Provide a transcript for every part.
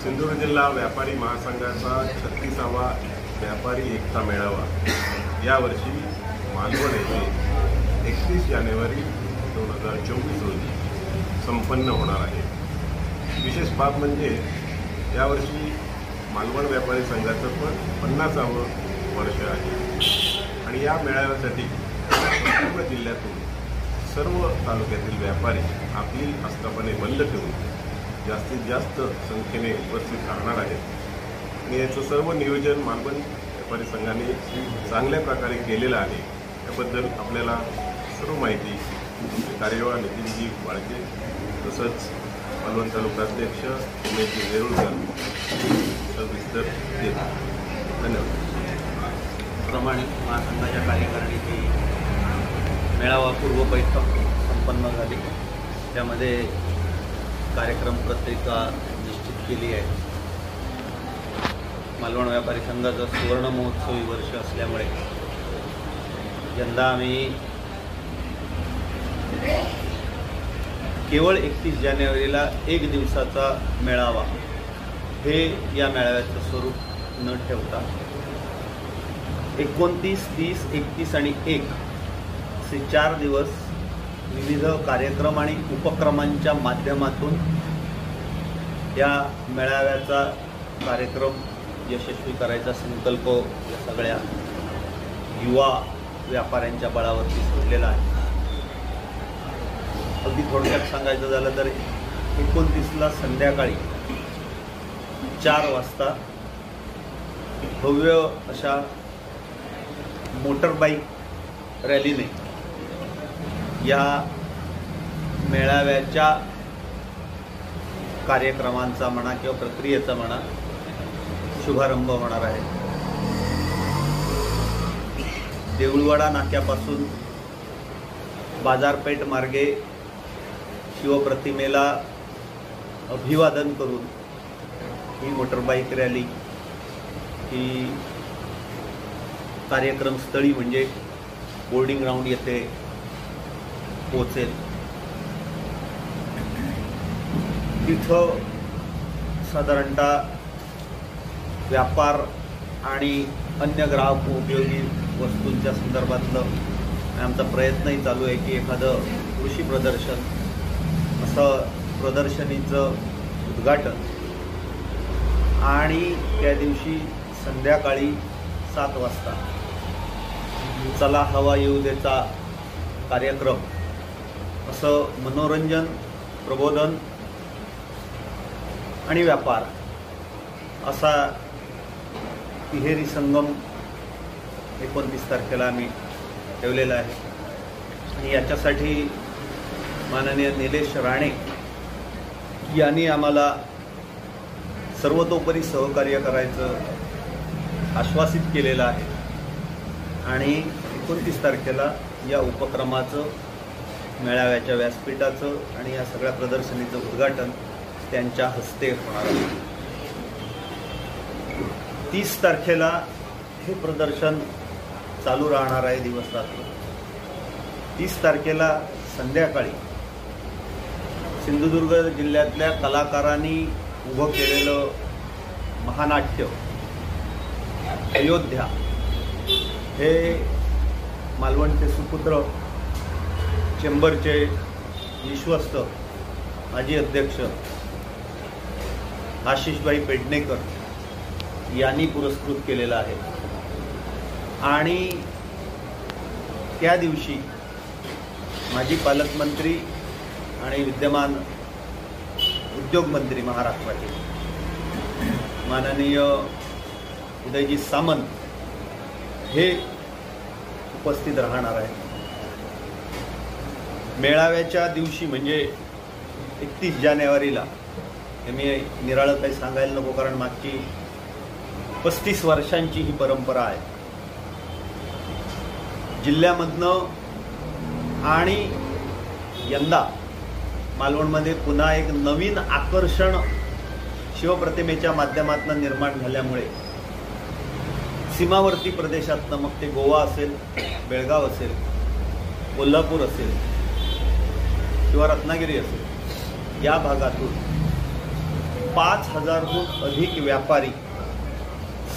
सिंधुदुर्ग जिल्हा व्यापारी महासंघाचा 36वा व्यापारी एकता मेळावा यावर्षी मालवण येथे 31 जानेवारी 2024 रोजी संपन्न होणार आहे। विशेष बाब म्हणजे यावर्षी मालवण व्यापारी संघाचं पण 50वे वर्ष आहे आणि या मेळाव्यासाठी संपूर्ण जिल्ह्यातून सर्व तालुक्यातील व्यापारी आपली आस्थापने बंद ठेवून जास्तीत जास्त संख्येने उपस्थित राहणार आहेत आणि याचं सर्व नियोजन मालवण व्यापारी संघाने चांगल्या प्रकारे केलेलं आहे। त्याबद्दल आपल्याला सर्व माहिती कार्यवाह नितीनजी वाळके तसंच मालवण तालुका अध्यक्ष उमेशजी नेरुळकर सविस्तर देतात। धन्यवाद। प्रमाणित महासंघाच्या कार्यकारिणीची मेळावा पूर्व बैठक संपन्न झाली। त्यामध्ये कार्यक्रम पत्रिका निश्चित केली आहे। मालवण व्यापारी संघाचा सुवर्ण महोत्सवी वर्ष असल्यामुळे यंदा आम्ही केवळ 31 जानेवारीला एक दिवसाचा मेळावा हे या मेळाव्याचं स्वरूप न ठेवता 29, 30, 31 आणि 1 असे 4 दिवस विविध कार्यक्रम आणि उपक्रमांच्या माध्यमातून या मेळाव्याचा कार्यक्रम यशस्वी करायचा संकल्प या सगळ्या युवा व्यापाऱ्यांच्या बळावरती सुटलेला आहे। अगदी थोडक्यात सांगायचं झालं तर 29ला संध्याकाळी 4 वाजता भव्य अशा मोटरबाईक रॅलीने या मेळाव्याच्या कार्यक्रमांचा म्हणा किंवा प्रक्रियेचा म्हणा शुभारंभ होणार आहे। देऊळवाडा नाक्यापासून बाजारपेठ मार्गे शिवप्रतिमेला अभिवादन करून ही मोटरबाईक रॅली ही कार्यक्रमस्थळी म्हणजे बोर्डिंग ग्राउंड येथे पोहोचेल। तिथं साधारणतः व्यापार आणि अन्य ग्राहक उपयोगी वस्तूंच्या संदर्भातलं आमचा प्रयत्नही चालू आहे की एखादं कृषी प्रदर्शन असं प्रदर्शनीचं उद्घाटन आणि त्या दिवशी संध्याकाळी 7 वाजता चला हवा येऊ देचा कार्यक्रम असं मनोरंजन, प्रबोधन आणि व्यापार असा तिहेरी संगम 29 तारखेला आम्ही ठेवलेला आहे आणि याच्यासाठी माननीय निलेश राणे यांनी आम्हाला सर्वतोपरी सहकार्य करायचं आश्वासित केलेलं आहे आणि 29 तारखेला या उपक्रमाचं, मेळाव्याच्या व्यासपीठाचं आणि या सगळ्या प्रदर्शनीचं उद्घाटन त्यांच्या हस्ते होणार आहे। 30 तारखेला हे प्रदर्शन चालू राहणार आहे दिवसरात्र। 30 तारखेला संध्याकाळी सिंधुदुर्ग जिल्ह्यातल्या कलाकारांनी उभं केलेलं महानाट्य अयोध्या हे मालवणचे सुपुत्र, चेंबरचे विश्वस्त माजी अध्यक्ष आशिषभाई पेडणेकर यांनी पुरस्कृत केलेला आहे आणि त्या दिवशी माजी पालकमंत्री आणि विद्यमान उद्योगमंत्री महाराष्ट्राचे माननीय उदयजी सामंत हे उपस्थित राहणार आहे। मेळाव्याच्या दिवशी म्हणजे 31 जानेवारीला हे मी निराळं काही सांगायला नको कारण मागची 35 वर्षांची ही परंपरा आहे जिल्ह्यामधनं आणि यंदा मालवणमध्ये पुन्हा एक नवीन आकर्षण शिवप्रतिमेच्या माध्यमातून निर्माण झाल्यामुळे सीमावर्ती प्रदेशातनं मग ते गोवा असेल, बेळगाव असेल, कोल्हापूर असेल किंवा रत्नागिरी असेल या भागातून 5,000हून अधिक व्यापारी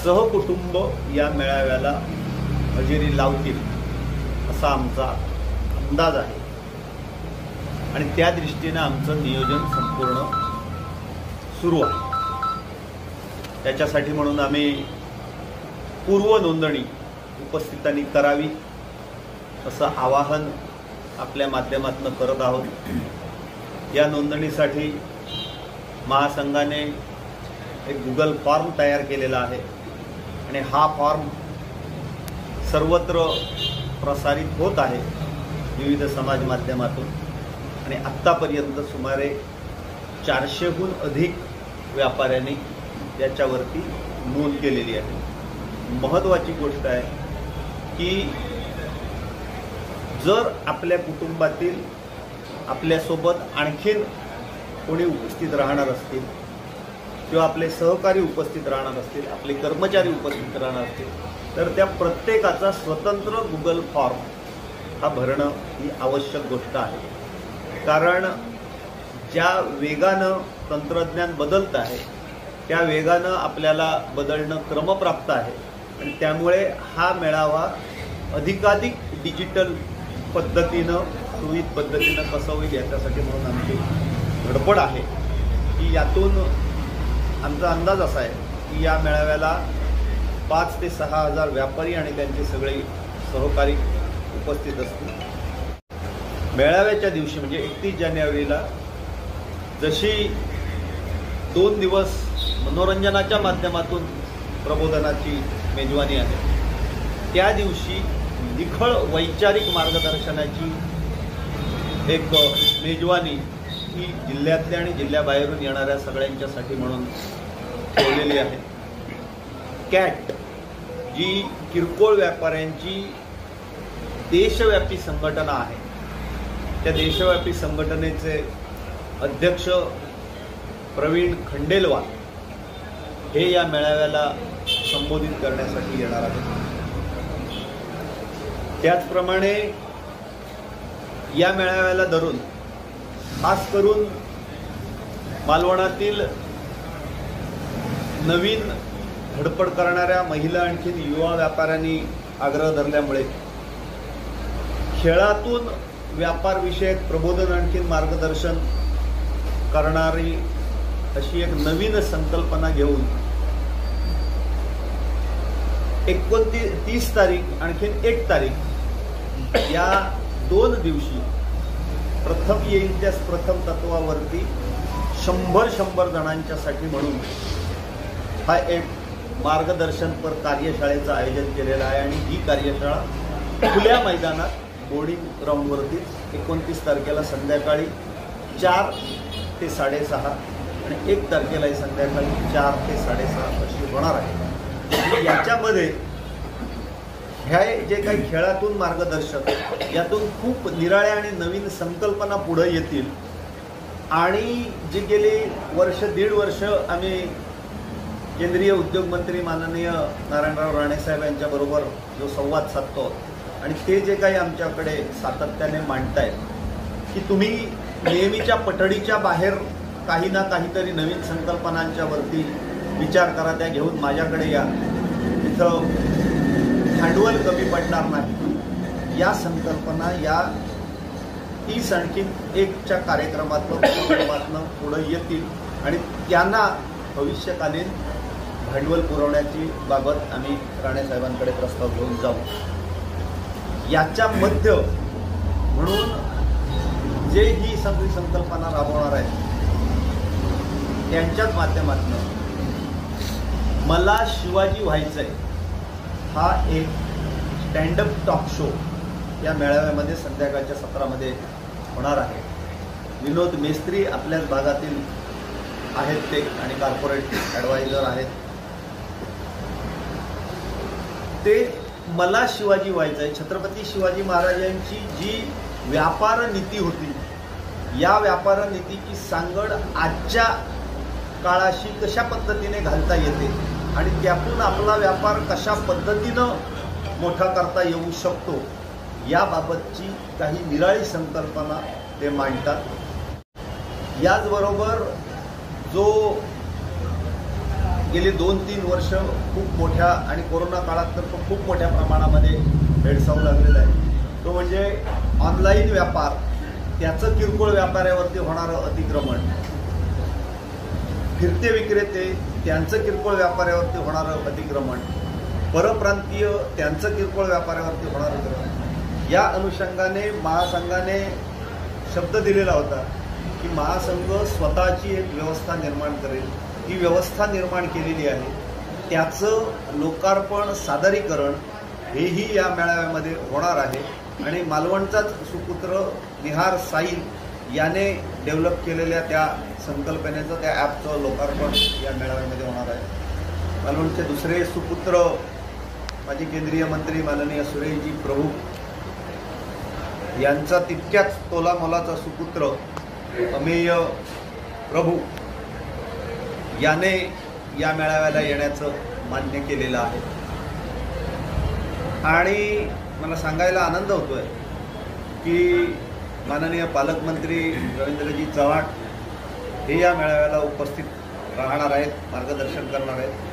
सहकुटुंब या मेळाव्याला हजेरी लावतील असा आमचा अंदाज आहे आणि त्या दृष्टीने आमचं नियोजन संपूर्ण सुरू आहे. त्याच्यासाठी म्हणून आम्ही पूर्व नोंदणी उपस्थितांनी करावी असं आवाहन आपल्या माध्यमातून करत आहोत. या नोंदणीसाठी महासंघाने एक गुगल फॉर्म तयार केलेला आहे आणि हा फॉर्म सर्वत्र प्रसारित होत आहे विविध समाज माध्यमातून आणि आत्तापर्यंत सुमारे 400हून अधिक व्यापाऱ्यांनी याच्यावरती नोंद केलेली आहे. महत्त्वाची गोष्ट आहे की जर आपल्या कुटुंबातील आपल्यासोबत आणखीन कोणी उपस्थित राहणार असतील किंवा आपले सहकारी उपस्थित राहणार असतील, आपले कर्मचारी उपस्थित राहणार असतील तर त्या प्रत्येकाचा स्वतंत्र गुगल फॉर्म हा भरणं ही आवश्यक गोष्ट आहे. कारण ज्या वेगानं तंत्रज्ञान बदलत आहे त्या वेगानं आपल्याला बदलणं क्रमप्राप्त आहे आणि त्यामुळे हा मेळावा अधिकाधिक डिजिटल पद्धतीनं सुविध पद्धतीनं कसं होईल याच्यासाठी म्हणून आमची धडपड आहे की यातून आमचा अंदाज असा आहे की या मेळाव्याला 5,000 ते 6,000 व्यापारी आणि त्यांचे सगळे सहकारी उपस्थित असतील. मेळाव्याच्या दिवशी म्हणजे 31 जानेवारीला जशी 2 दिवस मनोरंजनाच्या माध्यमातून प्रबोधनाची मेजवानी आहे, त्या दिवशी निखळ वैचारिक मार्गदर्शनाची एक मेजवानी ही जिल्ह्यातल्या आणि जिल्ह्याबाहेरून येणाऱ्या सगळ्यांच्यासाठी म्हणून ठेवलेली आहे. कॅट जी किरकोळ व्यापाऱ्यांची देशव्यापी संघटना आहे, त्या देशव्यापी संघटनेचे अध्यक्ष प्रवीण खंडेलवाल हे या मेळाव्याला संबोधित करण्यासाठी येणार आहेत. त्याचप्रमाणे या मेळाव्याला धरून खास करून मालवणातील नवीन धडपड करणाऱ्या महिला आणखीन युवा व्यापाऱ्यांनी आग्रह धरल्यामुळे खेळातून व्यापारविषयक प्रबोधन आणखीन मार्गदर्शन करणारी अशी एक नवीन संकल्पना घेऊन 29 तारीख आणखीन 1 तारीख या 2 दिवशी प्रथम येईल त्यास प्रथम तत्वावरती 100 जणांच्यासाठी म्हणून हा एक मार्गदर्शनपर कार्यशाळेचं आयोजन केलेलं आहे आणि ही कार्यशाळा खुल्या मैदानात बोर्डिंग ग्राउंडवरती 29 तारखेला संध्याकाळी 4 ते 6:30 आणि 1 तारखेलाही संध्याकाळी 4 ते 6:30 अशी होणार आहे. याच्यामध्ये हे जे काही खेळातून मार्गदर्शक यातून खूप निराळ्या आणि नवीन संकल्पना पुढे येतील आणि जे गेली वर्ष 1.5 वर्ष आम्ही केंद्रीय उद्योग मंत्री माननीय नारायणराव राणेसाहेब यांच्याबरोबर जो संवाद साधतो आणि ते जे काही आमच्याकडे सातत्याने मांडतायत की तुम्ही नेहमीच्या पठडीच्या बाहेर काही ना काहीतरी नवीन संकल्पनांच्या वरती विचार करा, त्या घेऊन माझ्याकडे या, तिथं भांडवल कमी पडणार नाही. या संकल्पना या 30 आणखीन 1च्या कार्यक्रमातून पुढे येतील आणि त्यांना भविष्यकालीन भांडवल पुरवण्याची बाबत आम्ही राणेसाहेबांकडे प्रस्ताव घेऊन जाऊ. याच्या मध्य म्हणून जे ही सगळी संकल्पना राबवणार आहे त्यांच्याच माध्यमातून मला शिवाजी व्हायचंय हा एक स्टँडअप टॉक शो या मेळाव्यामध्ये संध्याकाळच्या सत्रामध्ये होणार आहे. विनोद मेस्त्री आपल्याच भागातील आहेत ते आणि कॉर्पोरेट ॲडवायझर आहेत ते. मला शिवाजी व्हायचं आहे, छत्रपती शिवाजी महाराजांची जी व्यापार नीती होती या व्यापार नीतीची सांगड आजच्या काळाशी कशा पद्धतीने घालता येते आणि त्यातून आपला व्यापार कशा पद्धतीनं मोठा करता येऊ शकतो याबाबतची काही निराळी संकल्पना ते मांडतात. याचबरोबर जो गेली 2-3 वर्ष खूप मोठ्या आणि कोरोना काळात तर खूप मोठ्या प्रमाणामध्ये भेडसावू लागलेला आहे, तो म्हणजे ऑनलाईन व्यापार, त्याचं किरकोळ व्यापाऱ्यावरती होणारं अतिक्रमण, फिरते विक्रेते त्यांचं किरकोळ व्यापाऱ्यावरती होणारं अतिक्रमण, परप्रांतीय त्यांचं किरकोळ व्यापाऱ्यावरती होणारं अतिक्रमण। या अनुषंगाने महासंघाने शब्द दिलेला होता की महासंघ स्वतःची एक व्यवस्था निर्माण करेल। ही व्यवस्था निर्माण केलेली आहे, त्याचं लोकार्पण, सादरीकरण हेही या मेळाव्यामध्ये होणार आहे आणि मालवणचाच सुपुत्र निहार साईल याने डेव्हलप केलेल्या त्या संकल्पनेचं, त्या ॲपचं लोकार्पण या मेळाव्यामध्ये होणार आहे। मालवणचे दुसरे सुपुत्र माजी केंद्रीय मंत्री माननीय सुरेशजी प्रभू यांचा तितक्याच तोलामोलाचा सुपुत्र अमेय प्रभू याने या मेळाव्याला येण्याचं मान्य केलेलं आहे। आणि मला सांगायला आनंद होतोय की माननीय पालकमंत्री रवींद्रजी चव्हाण हे या मेळाव्याला उपस्थित राहणार आहेत, मार्गदर्शन करणार आहेत।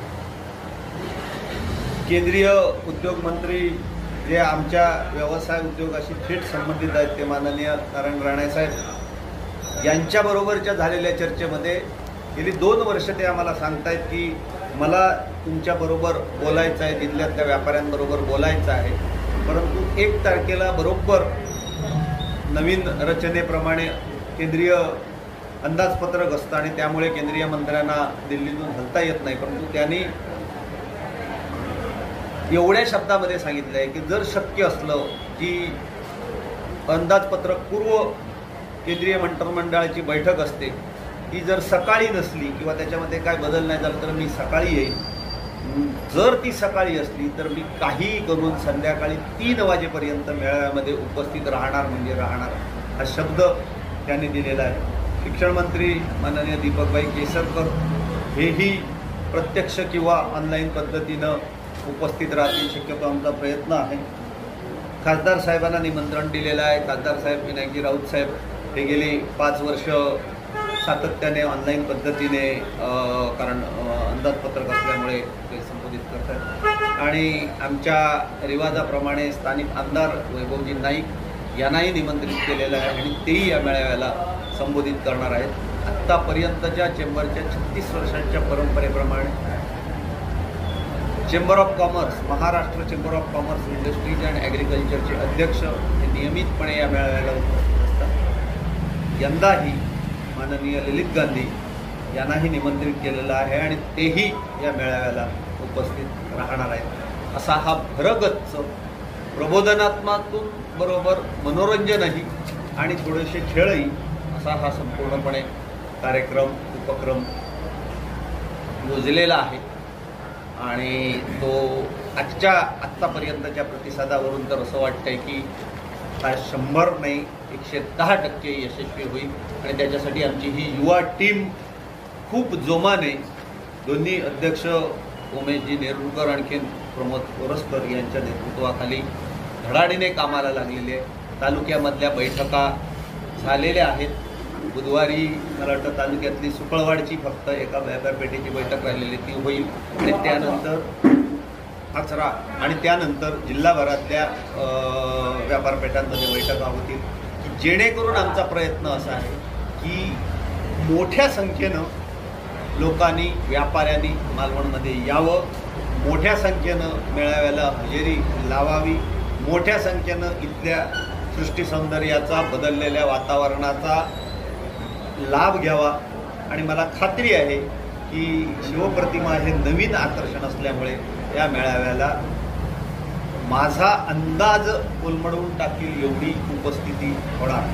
केंद्रीय उद्योग मंत्री जे आमच्या व्यवसाय उद्योगाशी थेट संबंधित आहेत ते माननीय नारायण राणे साहेब यांच्याबरोबरच्या झालेल्या चर्चेमध्ये गेली 2 वर्ष ते आम्हाला सांगतायत की मला तुमच्याबरोबर बोलायचं आहे, जिल्ह्यातल्या व्यापाऱ्यांबरोबर बोलायचं आहे, परंतु 1 तारखेला बरोबर नवीन रचनेप्रमाणे केंद्रीय अंदाजपत्रक असतं आणि त्यामुळे केंद्रीय मंत्र्यांना दिल्लीतून हलता येत नाही, परंतु त्यांनी एवढ्या शब्दामध्ये सांगितलं आहे की जर शक्य असलं की अंदाजपत्रक पूर्व केंद्रीय मंत्रिमंडळाची बैठक असते ती जर सकाळी नसली किंवा त्याच्यामध्ये काय बदल नाही झाला तर मी सकाळी येईन, जर ती सकाळी असली तर मी काहीही करून संध्याकाळी 3 वाजेपर्यंत मेळाव्यामध्ये उपस्थित राहणार म्हणजे राहणार, हा शब्द त्यांनी दिलेला आहे। शिक्षण मंत्री माननीय दीपकभाई केसरकर हेही प्रत्यक्ष किंवा ऑनलाईन पद्धतीनं उपस्थित राहतील, शक्यतो आमचा प्रयत्न आहे। खासदार साहेबांना निमंत्रण दिलेलं आहे। खासदार साहेब विनायकजी राऊत साहेब हे गेली 5 वर्ष सातत्याने ऑनलाईन पद्धतीने कारण अंदाजपत्रक असल्यामुळे ते संबोधित करतात आणि आमच्या रिवाजाप्रमाणे स्थानिक आमदार वैभवजी नाईक यांनाही निमंत्रित केलेलं आहे आणि तेही या मेळाव्याला संबोधित करणार आहेत। आत्तापर्यंतच्या चेंबरच्या 36 वर्षांच्या परंपरेप्रमाणे chamber of commerce, Maharashtra chamber of commerce, industries and ॲग्रिकल्चरचे अध्यक्ष हे नियमितपणे या मेळाव्याला उपस्थित असतात। यंदाही माननीय ललित गांधी यांनाही निमंत्रित केलेलं आहे आणि तेही या मेळाव्याला उपस्थित राहणार आहेत। असा हा भरगच्च प्रबोधनात्मकातून बरोबर मनोरंजनही आणि थोडेसे खेळही असा हा संपूर्णपणे कार्यक्रम, उपक्रम योजलेला आहे आणि तो आत्तापर्यंतच्या प्रतिसादावरून तर असं वाटतंय की हा 100 नाही 110% यशस्वी होईल आणि त्याच्यासाठी आमची ही युवा टीम खूप जोमाने दोन्ही अध्यक्ष उमेशजी नेरुरकर आणखीन प्रमोद ओरसकर यांच्या नेतृत्वाखाली धडाडीने कामाला लागलेली आहे। तालुक्यामधल्या बैठका झालेल्या आहेत। बुधवारी मला वाटतं तालुक्यातली सुकळवाडची फक्त एका व्यापारपेठेची बैठक राहिलेली ती होईल आणि त्यानंतर आचरा आणि त्यानंतर जिल्हाभरातल्या व्यापारपेठांमध्ये बैठका होतील की जेणेकरून आमचा प्रयत्न असा आहे की मोठ्या संख्येनं लोकांनी, व्यापाऱ्यांनी मालवणमध्ये यावं, मोठ्या संख्येनं मेळाव्याला हजेरी लावावी, मोठ्या संख्येनं इथल्या सृष्टी सौंदर्याचा, बदललेल्या वातावरणाचा लाभ घ्यावा आणि मला खात्री आहे की शिवप्रतिमा हे नवीन आकर्षण असल्यामुळे या मेळाव्याला माझा अंदाज उलमडवून टाकील एवढी उपस्थिती होणार।